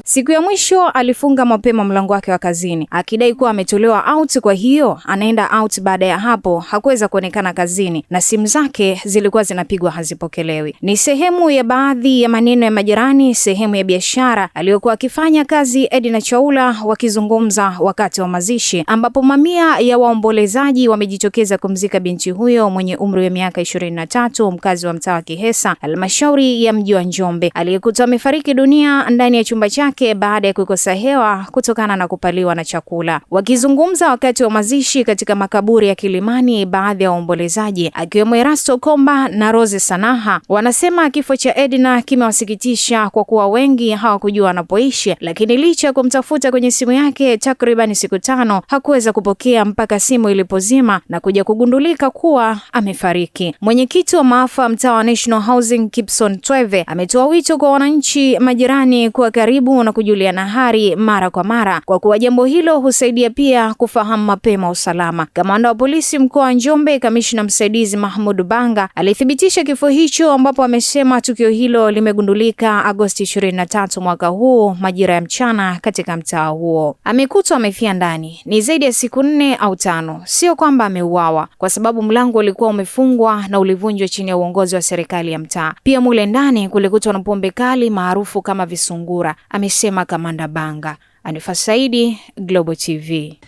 Siku ya mwisho alifunga mapema mlango wake wa kazini akidai kuwa ametolewa out, kwa hiyo anaenda out. Baada ya hapo hakuweza kuonekana kazini na simu zake zilikuwa zinapigwa hazipokelewi. Ni sehemu ya baadhi ya maneno ya majirani, sehemu ya biashara aliyokuwa akifanya kazi Edna Chaula, wakizungumza wakati wa mazishi ambapo mamia ya waombolezaji wamejitokeza kumzika binti huyo mwenye umri wa miaka 23, mkazi wa mtaa wa Kihesa, halmashauri ya mji wa Njombe, aliyekutwa amefariki dunia ndani ya chumba chake baada ya kukosa hewa kutokana na kupaliwa na chakula. Wakizungumza wakati wa mazishi katika makaburi ya Kilimani, baadhi ya waombolezaji akiwemo Erasto Komba na Rose Sanaha wanasema kifo cha Edna kimewasikitisha kwa kuwa wengi hawakujua anapoishi, lakini licha ya kumtafuta kwenye simu yake takriban siku 5 hakuweza kupokea mpaka simu ilipozima na kuja kugundulika kuwa amefariki. Mwenyekiti wa maafa mtaa wa National Housing Kipson Tweve ametoa wito kwa wananchi majirani kuwa karibu na kujuliana hali mara kwa mara, kwa kuwa jambo hilo husaidia pia kufahamu mapema usalama. Kamanda wa polisi mkoa wa Njombe, kamishna msaidizi Mahmud Banga, alithibitisha kifo hicho, ambapo amesema tukio hilo limegundulika Agosti 23 mwaka huu majira ya mchana katika mtaa huo. Amekutwa amefia ndani ni zaidi ya siku 4 au 5. Sio kwamba ameuawa, kwa sababu mlango ulikuwa umefungwa na ulivunjwa chini ya uongozi wa serikali ya mtaa. Pia mule ndani kulikutwa na pombe kali maarufu kama visungura, amesema Kamanda Banga. Anifa Saidi, Global TV.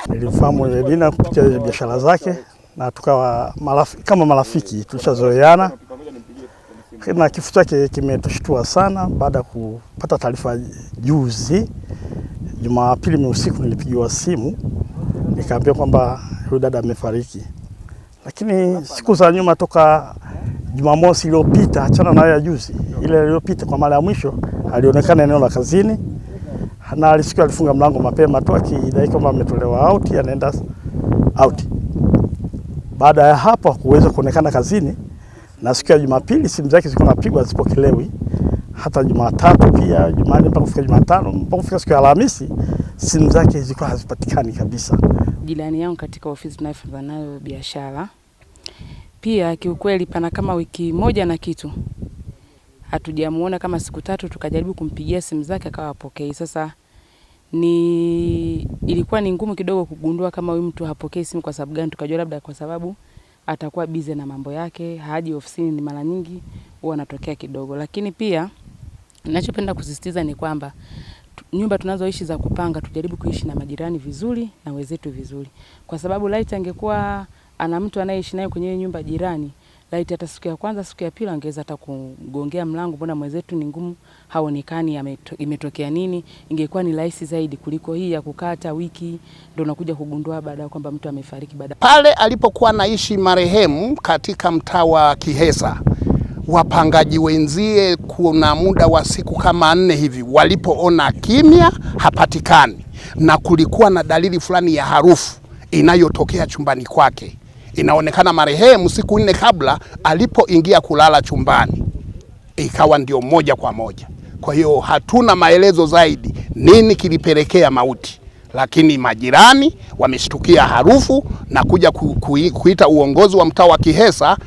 Nilifahamu Edna kupitia biashara zake na tukawa kama marafiki, tulishazoeana. Na kifo chake kimetushtua sana baada ya kupata taarifa juzi Jumapili usiku. Nilipigiwa simu nikaambiwa kwamba huyu dada amefariki, lakini siku za nyuma toka Jumamosi iliyopita, achana na ya juzi, ile iliyopita kwa mara ya mwisho alionekana eneo la kazini na alisikia alifunga mlango mapema tu akidai kwamba ametolewa out, anaenda out. Baada ya hapo hakuweza kuonekana kazini, na siku ya Jumapili simu zake zilikuwa napigwa zipokelewi. Hata Jumatatu pia, Jumanne mpaka kufika Jumatano, mpaka kufika siku ya Alhamisi simu zake zilikuwa hazipatikani kabisa. Jirani yangu katika ofisi tunayofanya nayo biashara, pia kiukweli pana kama wiki moja na kitu hatujamuona, kama siku 3 tukajaribu kumpigia simu zake akawa hapokei. Sasa ilikuwa ni ngumu kidogo kugundua kama huyu mtu hapokei simu kwa sababu gani. Tukajua labda kwa sababu atakuwa busy na mambo yake, haji ofisini, ni mara nyingi huwa anatokea kidogo. Lakini pia ninachopenda kusisitiza ni kwamba nyumba tunazoishi za kupanga tujaribu kuishi na majirani vizuri na wenzetu vizuri, kwa sababu laiti angekuwa ana mtu anayeishi naye kwenye nyumba jirani, laiti hata siku ya kwanza siku ya pili angeweza hata kugongea mlango, mbona mwenzetu ni ngumu, haonekani, imetokea nini, ingekuwa ni rahisi zaidi kuliko hii ya kukata wiki ndio unakuja kugundua baada kwamba mtu amefariki. Baada pale alipokuwa anaishi marehemu katika mtaa wa Kihesa, wapangaji wenzie kuna muda wa siku kama 4 hivi walipoona kimya hapatikani na kulikuwa na dalili fulani ya harufu inayotokea chumbani kwake, inaonekana marehemu siku 4 kabla alipoingia kulala chumbani ikawa ndio moja kwa moja. Kwa hiyo hatuna maelezo zaidi nini kilipelekea mauti, lakini majirani wameshtukia harufu na kuja kuita uongozi wa mtaa wa Kihesa.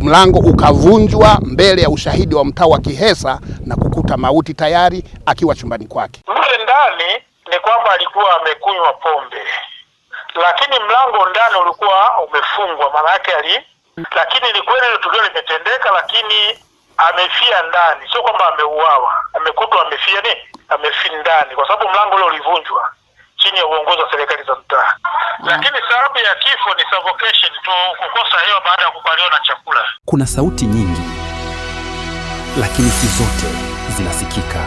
Mlango ukavunjwa mbele ya ushahidi wa mtaa wa Kihesa na kukuta mauti tayari akiwa chumbani kwake. Mle ndani ni kwamba alikuwa amekunywa pombe, lakini mlango ndani ulikuwa umefungwa, maana yake lakini ni kweli ile tukio limetendeka, lakini amefia ndani, sio kwamba ameuawa. Amekutwa amefia amefia ndani kwa sababu mlango ule ulivunjwa chini ya uongozi wa serikali za mtaa. Lakini sababu ya kifo ni suffocation tu, kukosa hewa baada ya kupaliwa na chakula. Kuna sauti nyingi, lakini si zote zinasikika.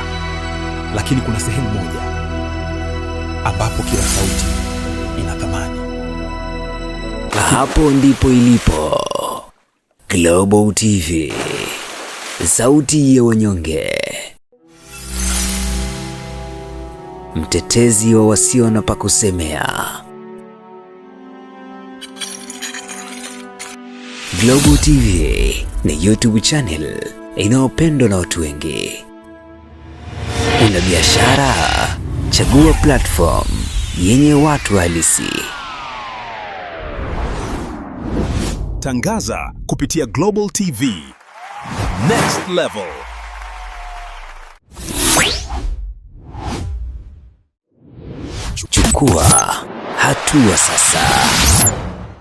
Lakini kuna sehemu moja ambapo kila sauti ina thamani. Hapo ndipo ilipo Global TV, sauti ya wanyonge, mtetezi wa wasio na pa kusemea. Global TV ni YouTube channel inayopendwa na watu wengi. Una biashara? Chagua platform yenye watu halisi. Tunatangaza kupitia Global TV. Next level. Chukua hatua sasa.